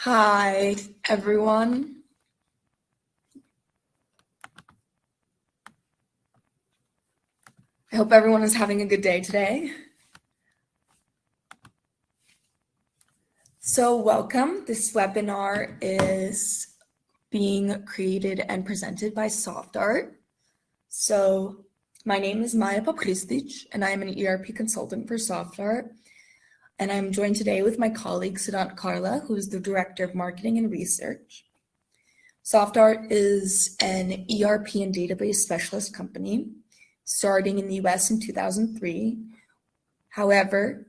Hi, everyone. I hope everyone is having a good day today. So welcome. This webinar is being created and presented by SoftArt. So my name is Maja Popristic, and I am an ERP consultant for SoftArt. And I'm joined today with my colleague, Siddhant Karla, who is the Director of Marketing and Research. SoftArt is an ERP and database specialist company starting in the US in 2003. However,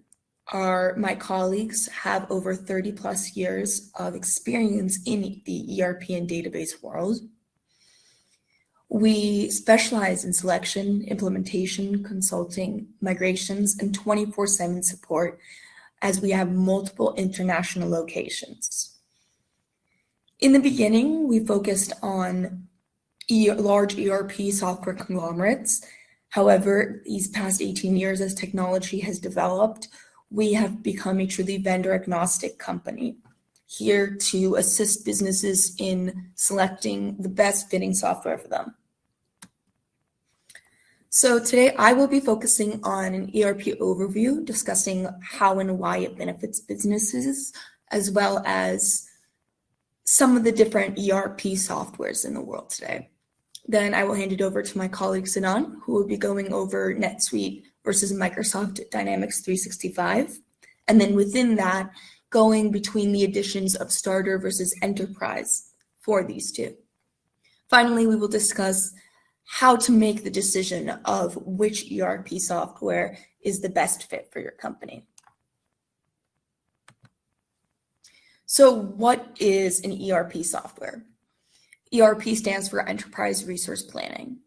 my colleagues have over 30 plus years of experience in the ERP and database world. We specialize in selection, implementation, consulting, migrations, and 24/7 support as we have multiple international locations. In the beginning, we focused on large ERP software conglomerates. However, these past 18 years as technology has developed, we have become a truly vendor agnostic company, here to assist businesses in selecting the best fitting software for them. So today I will be focusing on an ERP overview, discussing how and why it benefits businesses, as well as some of the different ERP softwares in the world today. Then I will hand it over to my colleague Sinan, who will be going over NetSuite versus Microsoft Dynamics 365. And then within that, going between the editions of Starter versus Enterprise for these two. Finally, we will discuss how to make the decision of which ERP software is the best fit for your company. So what is an ERP software? ERP stands for Enterprise Resource Planning.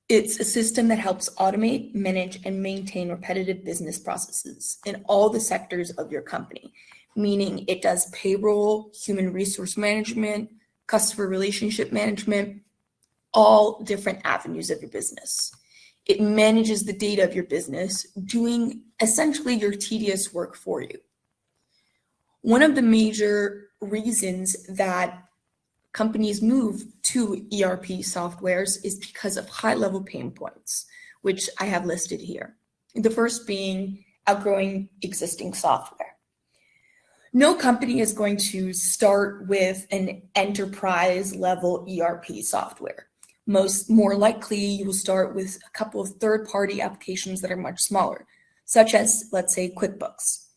It's a system that helps automate, manage, and maintain repetitive business processes in all the sectors of your company, meaning it does payroll, human resource management, customer relationship management, all different avenues of your business. It manages the data of your business, doing essentially your tedious work for you. One of the major reasons that companies move to ERP softwares is because of high-level pain points, which I have listed here. The first being outgrowing existing software. No company is going to start with an enterprise-level ERP software. More likely, you will start with a couple of third-party applications that are much smaller, such as, let's say, QuickBooks.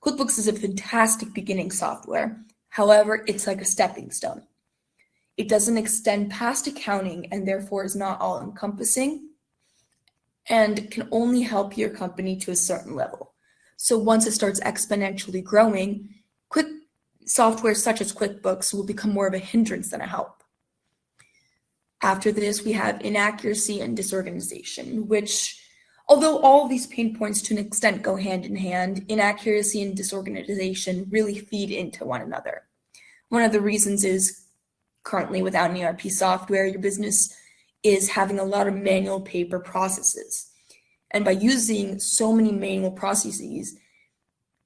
QuickBooks is a fantastic beginning software. However, it's like a stepping stone. It doesn't extend past accounting and therefore is not all-encompassing and can only help your company to a certain level. So once it starts exponentially growing, quick software such as QuickBooks will become more of a hindrance than a help. After this, we have inaccuracy and disorganization, which, although all of these pain points to an extent go hand in hand, inaccuracy and disorganization really feed into one another. One of the reasons is currently without an ERP software, your business is having a lot of manual paper processes. And by using so many manual processes,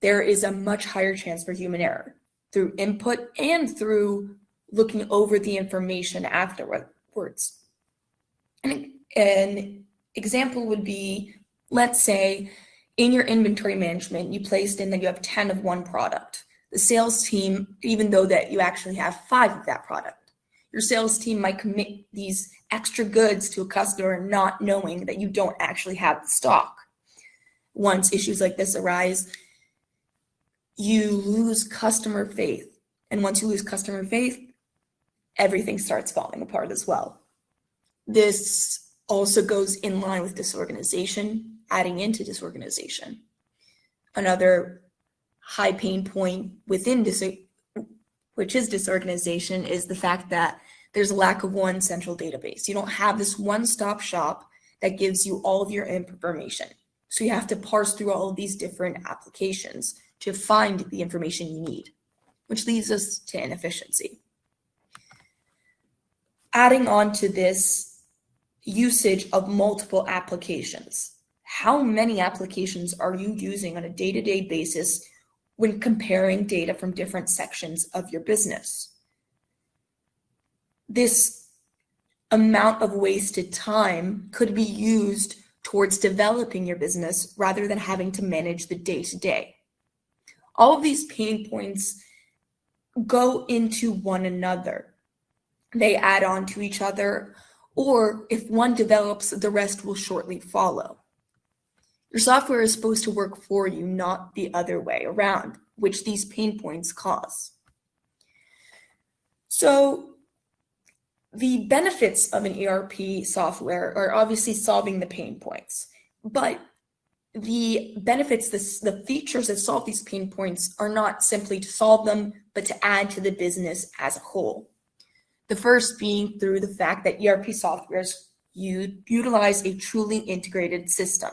there is a much higher chance for human error through input and through looking over the information afterwards. An example would be, let's say, in your inventory management, you placed in that you have 10 of one product. The sales team, even though that you actually have 5 of that product, your sales team might commit these extra goods to a customer not knowing that you don't actually have the stock. Once issues like this arise, you lose customer faith. And once you lose customer faith, everything starts falling apart as well. This also goes in line with disorganization, adding into disorganization. Another high pain point within which is disorganization, is the fact that there's a lack of one central database. You don't have this one-stop shop that gives you all of your information. So you have to parse through all of these different applications to find the information you need, which leads us to inefficiency. Adding on to this usage of multiple applications, how many applications are you using on a day-to-day basis when comparing data from different sections of your business. This amount of wasted time could be used towards developing your business rather than having to manage the day-to-day. All of these pain points go into one another. They add on to each other, or if one develops, the rest will shortly follow. Your software is supposed to work for you, not the other way around, which these pain points cause. So the benefits of an ERP software are obviously solving the pain points, but the benefits, the features that solve these pain points are not simply to solve them, but to add to the business as a whole. The first being through the fact that ERP softwares utilize a truly integrated system.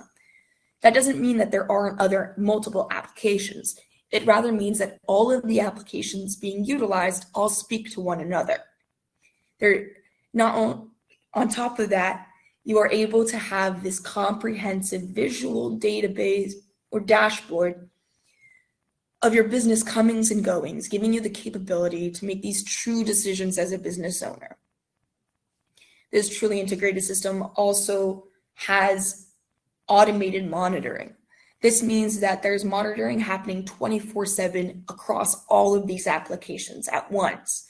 That doesn't mean that there aren't other multiple applications. It rather means that all of the applications being utilized all speak to one another. They're not on top of that, you are able to have this comprehensive visual database or dashboard of your business comings and goings, giving you the capability to make these true decisions as a business owner. This truly integrated system also has automated monitoring. This means that there's monitoring happening 24/7 across all of these applications at once,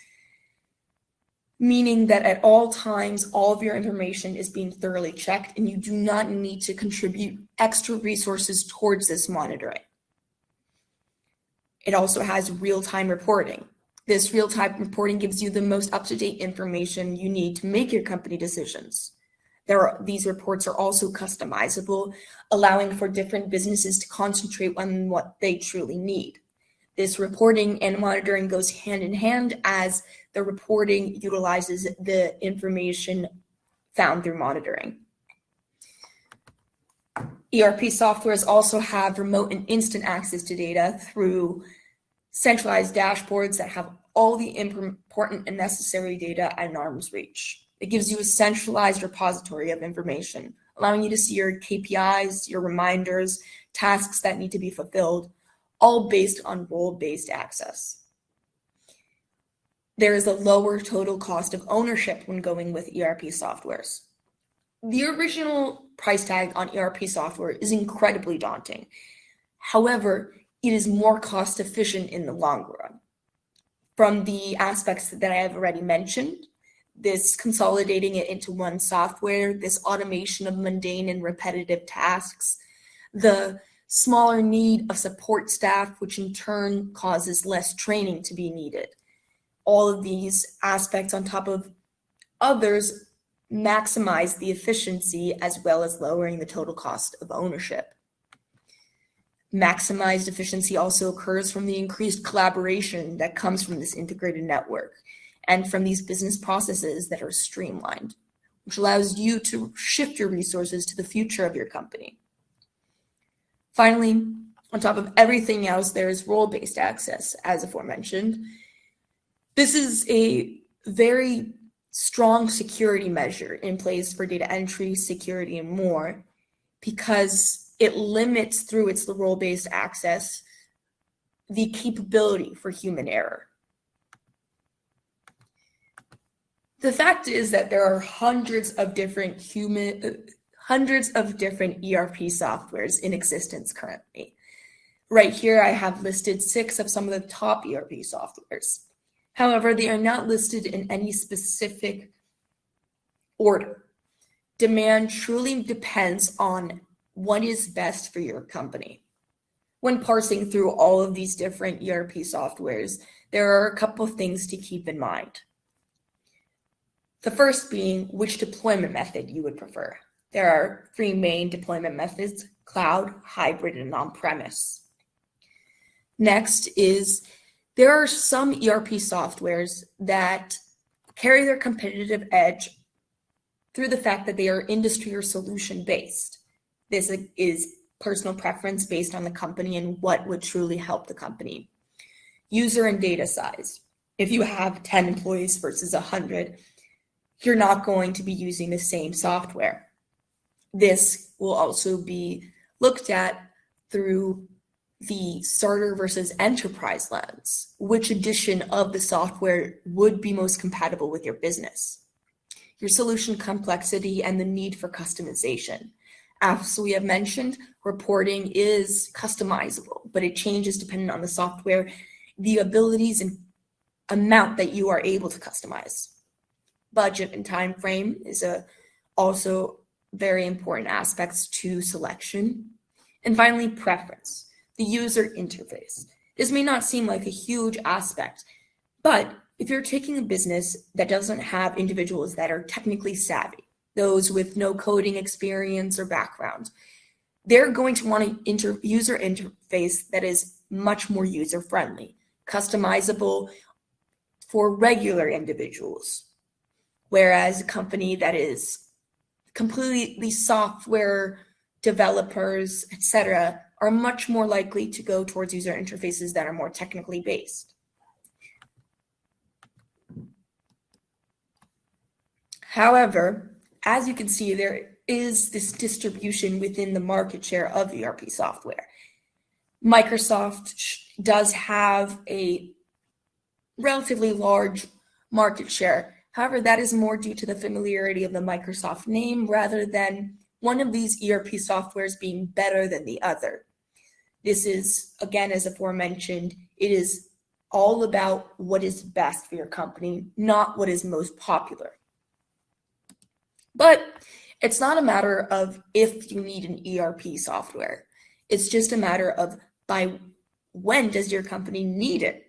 meaning that at all times, all of your information is being thoroughly checked and you do not need to contribute extra resources towards this monitoring. It also has real-time reporting. This real-time reporting gives you the most up-to-date information you need to make your company decisions. These reports are also customizable, allowing for different businesses to concentrate on what they truly need. This reporting and monitoring goes hand in hand as the reporting utilizes the information found through monitoring. ERP softwares also have remote and instant access to data through centralized dashboards that have all the important and necessary data at an arm's reach. It gives you a centralized repository of information, allowing you to see your KPIs, your reminders, tasks that need to be fulfilled, all based on role-based access. There is a lower total cost of ownership when going with ERP softwares. The original price tag on ERP software is incredibly daunting. However, it is more cost efficient in the long run. From the aspects that I have already mentioned, this consolidating it into one software, this automation of mundane and repetitive tasks, the smaller need of support staff, which in turn causes less training to be needed. All of these aspects on top of others maximize the efficiency as well as lowering the total cost of ownership. Maximized efficiency also occurs from the increased collaboration that comes from this integrated network and from these business processes that are streamlined, which allows you to shift your resources to the future of your company. Finally, on top of everything else, there is role-based access, as aforementioned. This is a very strong security measure in place for data entry, security, and more, because it limits through its role-based access the capability for human error. The fact is that there are hundreds of different ERP softwares in existence currently. Right here, I have listed 6 of some of the top ERP softwares. However, they are not listed in any specific order. Demand truly depends on what is best for your company. When parsing through all of these different ERP softwares, there are a couple of things to keep in mind. The first being which deployment method you would prefer. There are 3 main deployment methods: cloud, hybrid, and on-premise. Next is there are some ERP softwares that carry their competitive edge through the fact that they are industry or solution based. This is personal preference based on the company and what would truly help the company. User and data size. If you have 10 employees versus 100, you're not going to be using the same software. This will also be looked at through the starter versus enterprise lens. Which edition of the software would be most compatible with your business? Your solution complexity and the need for customization. As we have mentioned, reporting is customizable, but it changes depending on the software, the abilities and amount that you are able to customize. Budget and time frame is also very important aspects to selection. And finally, preference, the user interface. This may not seem like a huge aspect, but if you're taking a business that doesn't have individuals that are technically savvy, those with no coding experience or background, they're going to want an user interface that is much more user-friendly, customizable for regular individuals. Whereas a company that is completely software developers, etc., are much more likely to go towards user interfaces that are more technically based. However, as you can see, there is this distribution within the market share of ERP software. Microsoft does have a relatively large market share. However, that is more due to the familiarity of the Microsoft name rather than one of these ERP softwares being better than the other. This is, again, as aforementioned, it is all about what is best for your company, not what is most popular. But it's not a matter of if you need an ERP software. It's just a matter of by when does your company need it?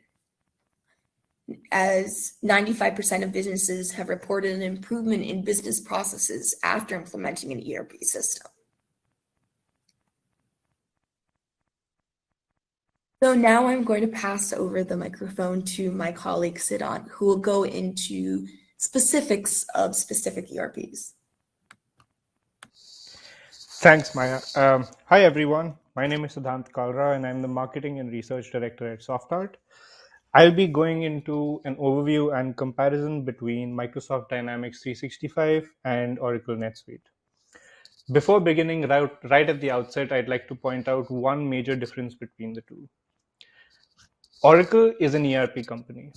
As 95% of businesses have reported an improvement in business processes after implementing an ERP system. So now I'm going to pass over the microphone to my colleague Siddhant, who will go into specifics of specific ERPs. Thanks, Maya. Hi, everyone. My name is Siddhant Kalra, and I'm the Marketing and Research Director at SoftArt. I'll be going into an overview and comparison between Microsoft Dynamics 365 and Oracle NetSuite. Before beginning right at the outset, I'd like to point out one major difference between the two. Oracle is an ERP company,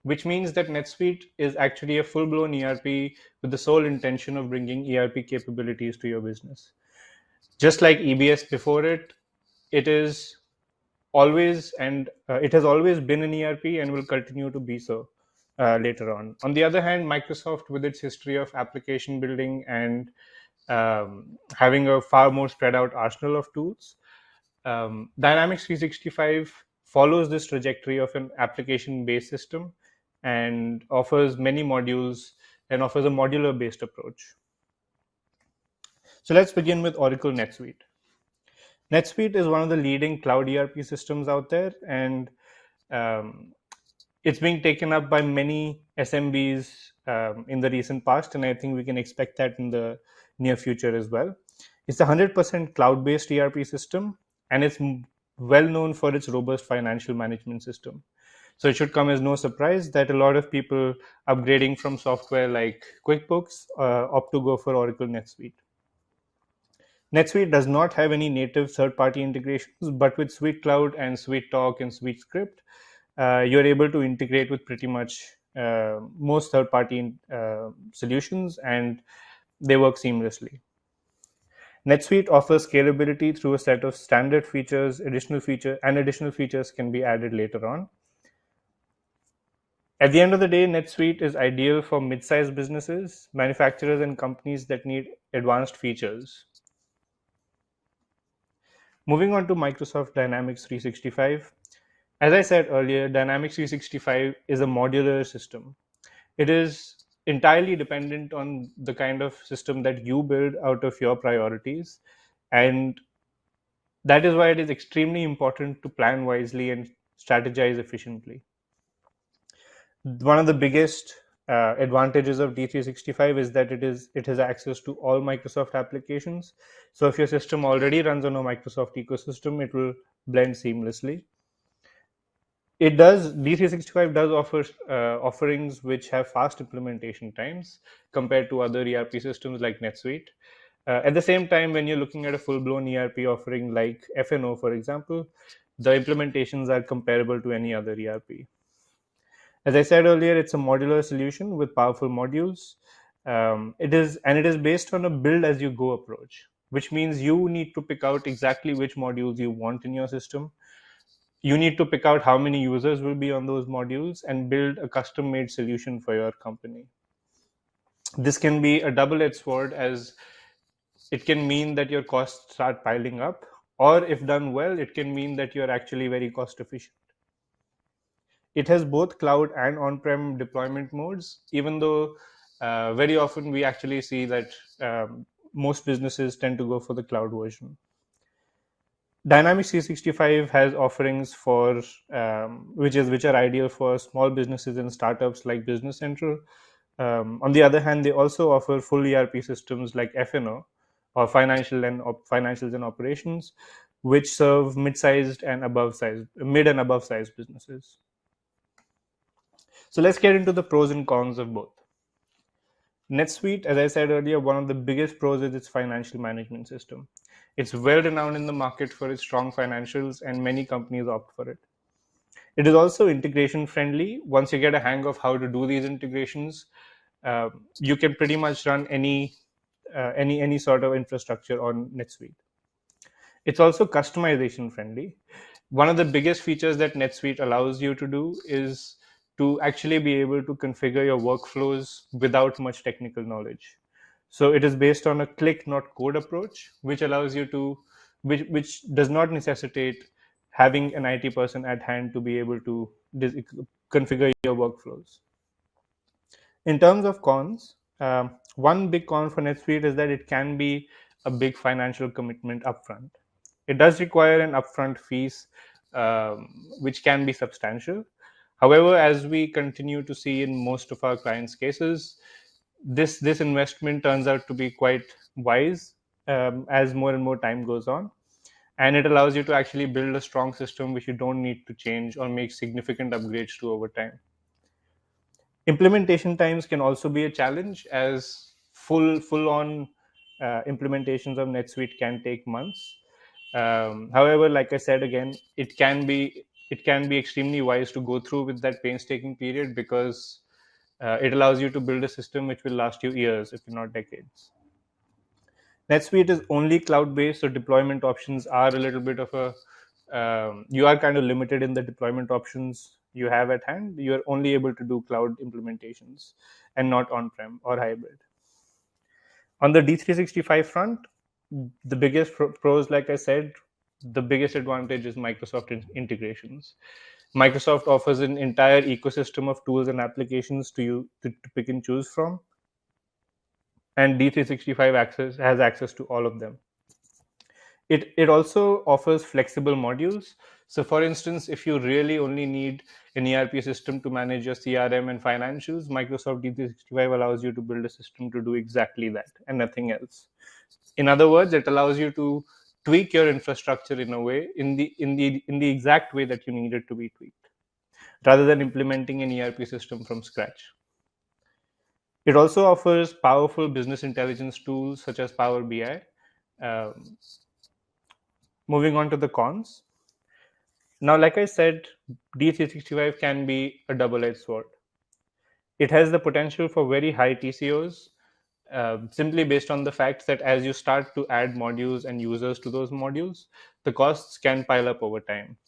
which means that NetSuite is actually a full-blown ERP with the sole intention of bringing ERP capabilities to your business. Just like EBS before it, it is it has always been an ERP and will continue to be so later on. On the other hand, Microsoft, with its history of application building and having a far more spread out arsenal of tools, Dynamics 365 follows this trajectory of an application based system and offers many modules and offers a modular based approach. So let's begin with Oracle NetSuite. NetSuite is one of the leading cloud ERP systems out there, and um, it's being taken up by many SMBs in the recent past, and I think we can expect that in the near future as well. It's a 100% cloud-based ERP system, and it's well known for its robust financial management system. So it should come as no surprise that a lot of people upgrading from software like QuickBooks opt to go for Oracle NetSuite. NetSuite does not have any native third-party integrations, but with Suite Cloud and Suite Talk and Suite Script, you're able to integrate with pretty much most third-party solutions, and they work seamlessly. NetSuite offers scalability through a set of standard features, additional features can be added later on. At the end of the day, NetSuite is ideal for mid-sized businesses, manufacturers, and companies that need advanced features. Moving on to Microsoft Dynamics 365. As I said earlier, Dynamics 365 is a modular system. It is entirely dependent on the kind of system that you build out of your priorities. And that is why it is extremely important to plan wisely and strategize efficiently. One of the biggest advantages of D365 is that it has access to all Microsoft applications. So if your system already runs on a Microsoft ecosystem, it will blend seamlessly. D365 does offer offerings which have fast implementation times compared to other ERP systems like NetSuite. At the same time, when you're looking at a full-blown ERP offering like FNO, for example, the implementations are comparable to any other ERP. As I said earlier, it's a modular solution with powerful modules. It is based on a build as you go approach, which means you need to pick out exactly which modules you want in your system. You need to pick out how many users will be on those modules and build a custom made solution for your company. This can be a double edged sword, as it can mean that your costs start piling up, or if done well, it can mean that you're actually very cost efficient. It has both cloud and on-prem deployment modes, even though very often we actually see that most businesses tend to go for the cloud version. Dynamics 365 has offerings for which are ideal for small businesses and startups like Business Central. On the other hand, they also offer full ERP systems like FNO, or financials and operations, which serve mid and above sized businesses. So let's get into the pros and cons of both. NetSuite, as I said earlier, one of the biggest pros is its financial management system. It's well renowned in the market for its strong financials, and many companies opt for it. It is also integration friendly. Once you get a hang of how to do these integrations, you can pretty much run any sort of infrastructure on NetSuite. It's also customization friendly. One of the biggest features that NetSuite allows you to do is to actually be able to configure your workflows without much technical knowledge. So it is based on a click, not code approach, which allows you to, which does not necessitate having an IT person at hand to be able to configure your workflows. In terms of cons, one big con for NetSuite is that it can be a big financial commitment upfront. It does require an upfront fees, which can be substantial. However, as we continue to see in most of our clients' cases, this investment turns out to be quite wise as more and more time goes on, and it allows you to actually build a strong system which you don't need to change or make significant upgrades to over time. Implementation times can also be a challenge, as full on implementations of NetSuite can take months. However, like I said again, it can be extremely wise to go through with that painstaking period, because it allows you to build a system which will last you years, if not decades. NetSuite is only cloud based, so deployment options are a little bit of a you are kind of limited in the deployment options you have at hand. You are only able to do cloud implementations and not on prem or hybrid. On the D365 front, the biggest pros, like I said, the biggest advantage is Microsoft integrations. Microsoft offers an entire ecosystem of tools and applications to you to pick and choose from, and D365 has access to all of them. It also offers flexible modules. So, for instance, if you really only need an ERP system to manage your CRM and financials, Microsoft D365 allows you to build a system to do exactly that and nothing else. In other words, it allows you to tweak your infrastructure in a way, in the exact way that you need it to be tweaked, rather than implementing an ERP system from scratch. It also offers powerful business intelligence tools such as Power BI. Um, Moving on to the cons. Now, like I said, D365 can be a double edged sword. It has the potential for very high TCOs, simply based on the fact that as you start to add modules and users to those modules, the costs can pile up over time.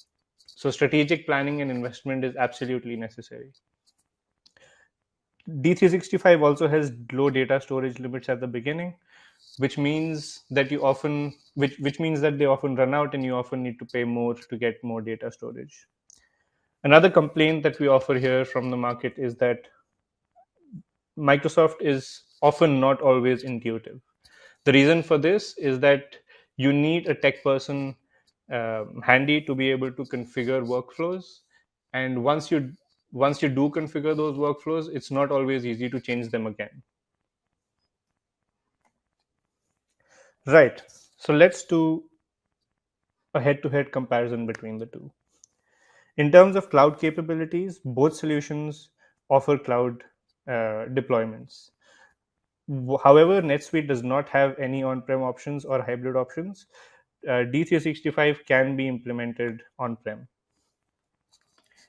So, strategic planning and investment is absolutely necessary. D365 also has low data storage limits at the beginning, which means that they often run out and you often need to pay more to get more data storage. Another complaint that we offer here from the market is that Microsoft is often not always intuitive. The reason for this is that you need a tech person handy to be able to configure workflows, and once you do configure those workflows, it's not always easy to change them again. Right. So let's do a head-to-head comparison between the two. In terms of cloud capabilities, both solutions offer cloud deployments. However, NetSuite does not have any on-prem options or hybrid options. D365 can be implemented on-prem.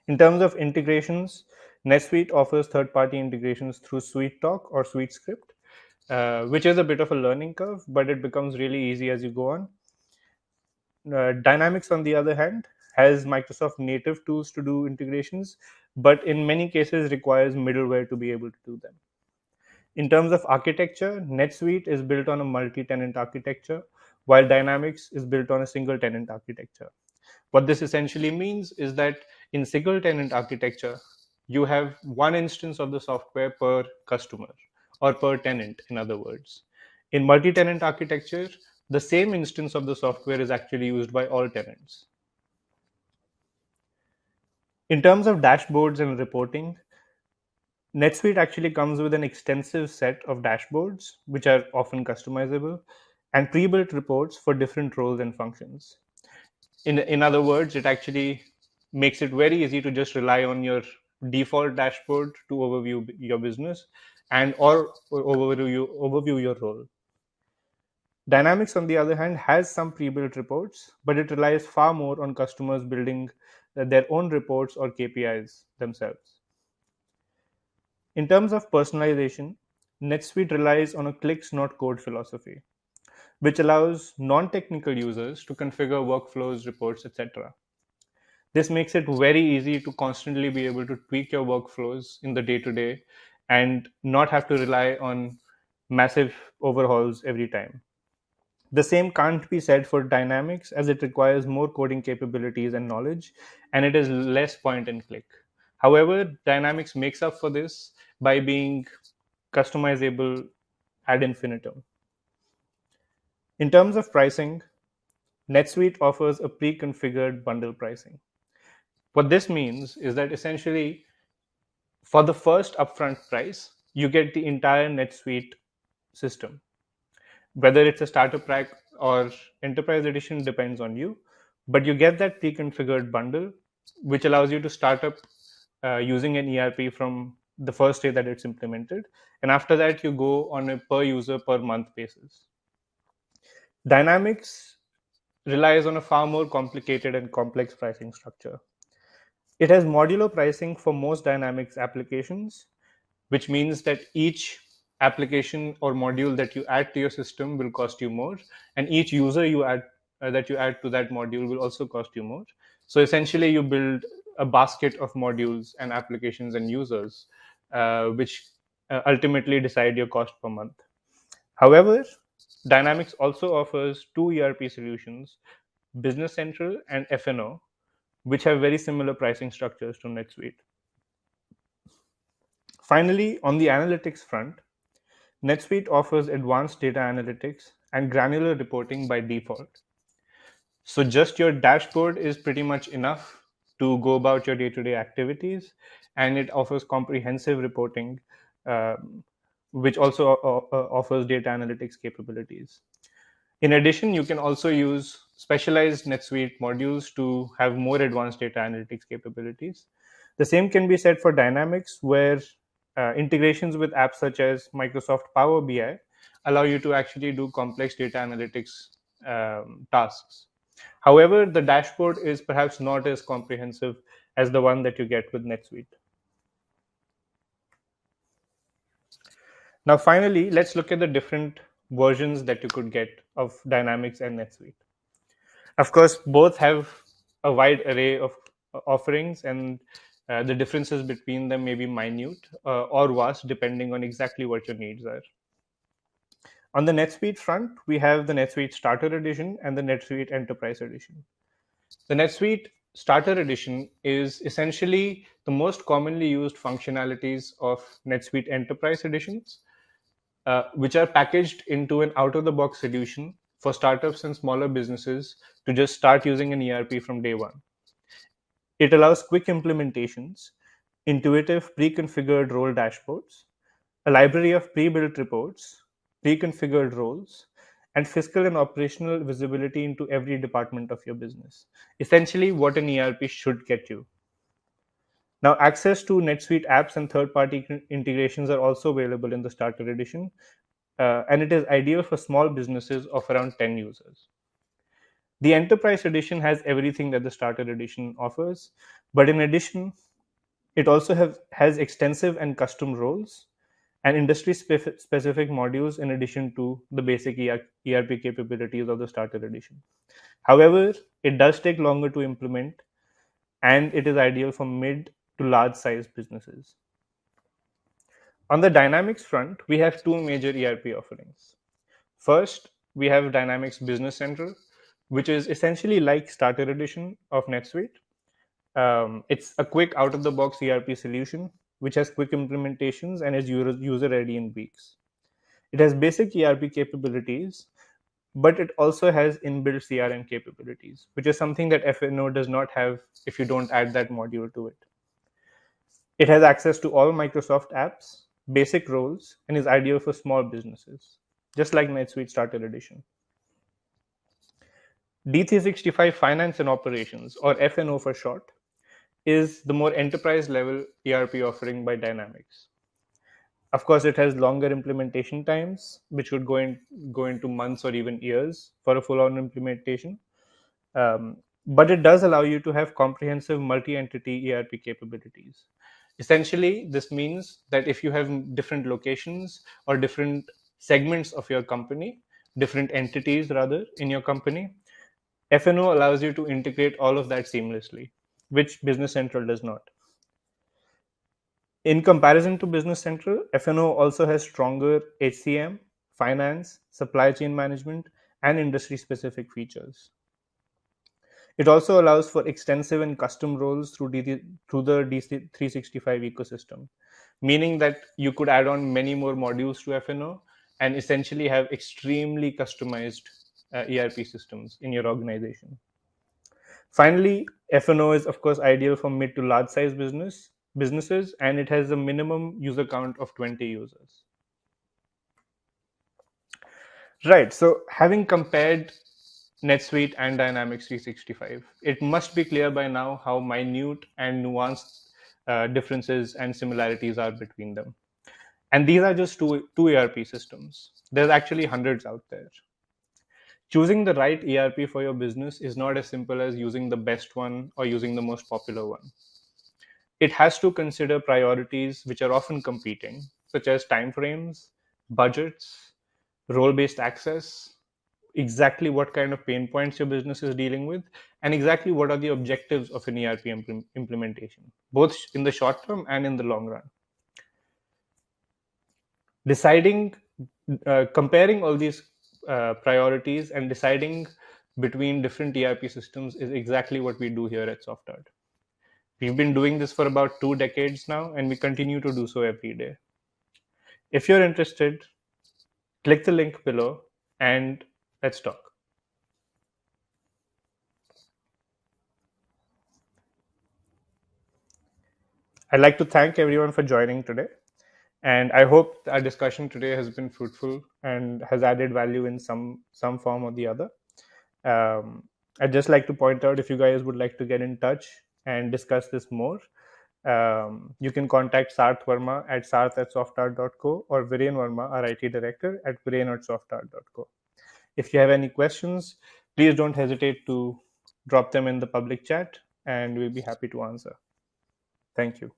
In terms of integrations, NetSuite offers third-party integrations through SuiteTalk or SuiteScript, which is a bit of a learning curve, but it becomes really easy as you go on. Dynamics, on the other hand, has Microsoft native tools to do integrations, but in many cases requires middleware to be able to do them. In terms of architecture, NetSuite is built on a multi-tenant architecture, while Dynamics is built on a single tenant architecture. What this essentially means is that in single tenant architecture, you have one instance of the software per customer or per tenant, in other words. In multi tenant architecture, the same instance of the software is actually used by all tenants. In terms of dashboards and reporting, NetSuite actually comes with an extensive set of dashboards, which are often customizable, and pre built reports for different roles and functions. In other words, it actually makes it very easy to just rely on your default dashboard to overview your business and or overview your role. Dynamics, on the other hand, has some pre-built reports, but it relies far more on customers building their own reports or KPIs themselves. In terms of personalization, NetSuite relies on a clicks not code philosophy, which allows non-technical users to configure workflows, reports, etc. This makes it very easy to constantly be able to tweak your workflows in the day to day and not have to rely on massive overhauls every time. The same can't be said for Dynamics, as it requires more coding capabilities and knowledge, and it is less point and click. However, Dynamics makes up for this by being customizable ad infinitum. In terms of pricing, NetSuite offers a pre configured bundle pricing. What this means is that essentially, for the first upfront price, you get the entire NetSuite system. Whether it's a starter pack or enterprise edition depends on you, but you get that pre-configured bundle, which allows you to start up using an ERP from the first day that it's implemented, and after that you go on a per user per month basis. Dynamics relies on a far more complicated and complex pricing structure. It has modular pricing for most Dynamics applications, which means that each application or module that you add to your system will cost you more, and each user you add that you add to that module will also cost you more. So essentially, you build a basket of modules and applications and users, which ultimately decide your cost per month. However, Dynamics also offers two ERP solutions, Business Central and FNO, which have very similar pricing structures to NetSuite. Finally, on the analytics front, NetSuite offers advanced data analytics and granular reporting by default. So, just your dashboard is pretty much enough to go about your day to day activities, and it offers comprehensive reporting, which also offers data analytics capabilities. In addition, you can also use specialized NetSuite modules to have more advanced data analytics capabilities. The same can be said for Dynamics, where integrations with apps such as Microsoft Power BI allow you to actually do complex data analytics tasks. However, the dashboard is perhaps not as comprehensive as the one that you get with NetSuite. Now, finally, let's look at the different versions that you could get of Dynamics and NetSuite. Of course, both have a wide array of offerings, and the differences between them may be minute or vast depending on exactly what your needs are. On the NetSuite front, we have the NetSuite Starter Edition and the NetSuite Enterprise Edition. The NetSuite Starter Edition is essentially the most commonly used functionalities of NetSuite Enterprise Editions, which are packaged into an out of the box solution for startups and smaller businesses to just start using an ERP from day one. It allows quick implementations, intuitive pre configured role dashboards, a library of pre built reports, pre configured roles, and fiscal and operational visibility into every department of your business. Essentially, what an ERP should get you. Now, access to NetSuite apps and third party integrations are also available in the Starter Edition, and it is ideal for small businesses of around 10 users. The Enterprise Edition has everything that the Starter Edition offers, but in addition, it also has extensive and custom roles and industry specific modules in addition to the basic ERP capabilities of the Starter Edition. However, it does take longer to implement and it is ideal for mid to large size businesses. On the Dynamics front, we have two major ERP offerings. First, we have Dynamics Business Central, which is essentially like Starter Edition of NetSuite. It's a quick out of the box ERP solution which has quick implementations and is user ready in weeks. It has basic ERP capabilities, but it also has inbuilt CRM capabilities, which is something that FNO does not have if you don't add that module to it. It has access to all Microsoft apps, basic roles, and is ideal for small businesses, just like NetSuite Starter Edition. D365 Finance and Operations, or FNO for short, is the more enterprise level ERP offering by Dynamics. Of course, it has longer implementation times, which would go into months or even years for a full-on implementation. But it does allow you to have comprehensive multi-entity ERP capabilities. Essentially, this means that if you have different locations or different segments of your company, different entities rather in your company, FNO allows you to integrate all of that seamlessly, which Business Central does not. In comparison to Business Central, FNO also has stronger HCM, finance, supply chain management, and industry specific features. It also allows for extensive and custom roles through the D365 ecosystem, meaning that you could add on many more modules to FNO and essentially have extremely customized ERP systems in your organization. Finally, FNO is of course ideal for mid to large size businesses, and it has a minimum user count of 20 users. Right. So having compared NetSuite and Dynamics 365, it must be clear by now how minute and nuanced differences and similarities are between them. And these are just two ERP systems. There's actually hundreds out there. Choosing the right ERP for your business is not as simple as using the best one or using the most popular one. It has to consider priorities which are often competing, such as timeframes, budgets, role based access, exactly what kind of pain points your business is dealing with, and exactly what are the objectives of an ERP implementation, both in the short term and in the long run. Deciding, comparing all these priorities and deciding between different ERP systems is exactly what we do here at SoftArt. We've been doing this for about 2 decades now, and we continue to do so every day. If you're interested, click the link below and let's talk. I'd like to thank everyone for joining today. And I hope our discussion today has been fruitful and has added value in some form or the other. Um, I'd just like to point out, if you guys would like to get in touch and discuss this more, you can contact Sarth Verma at sarth@softart.co or Viren Verma, our IT director, at viren@softart.co. If you have any questions, please don't hesitate to drop them in the public chat and we'll be happy to answer. Thank you.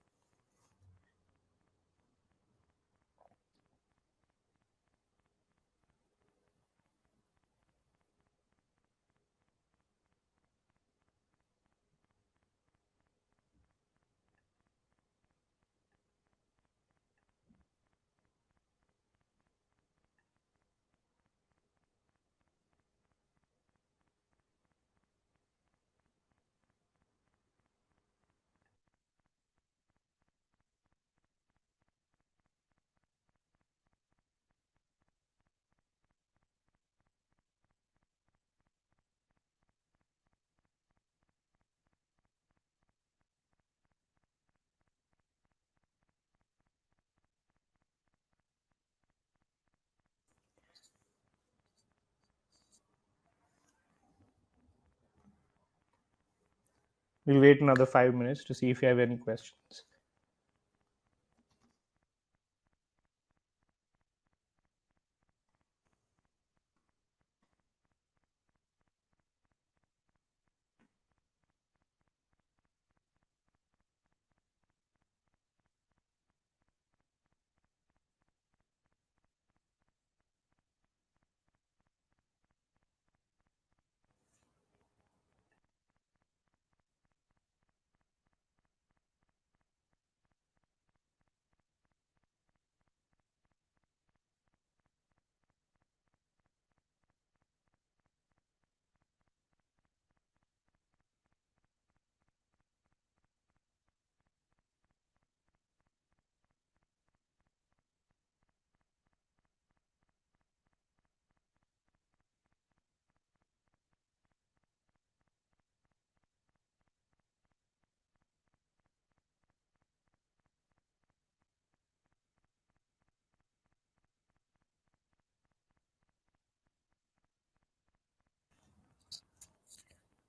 We'll wait another 5 minutes to see if you have any questions.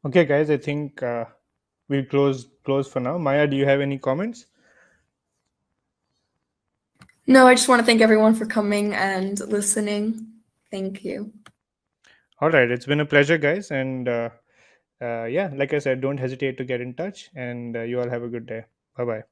Okay, guys, I think we'll close for now. Maya, do you have any comments? No, I just want to thank everyone for coming and listening. Thank you. All right, it's been a pleasure, guys, and yeah, like I said, don't hesitate to get in touch, and you all have a good day. Bye bye.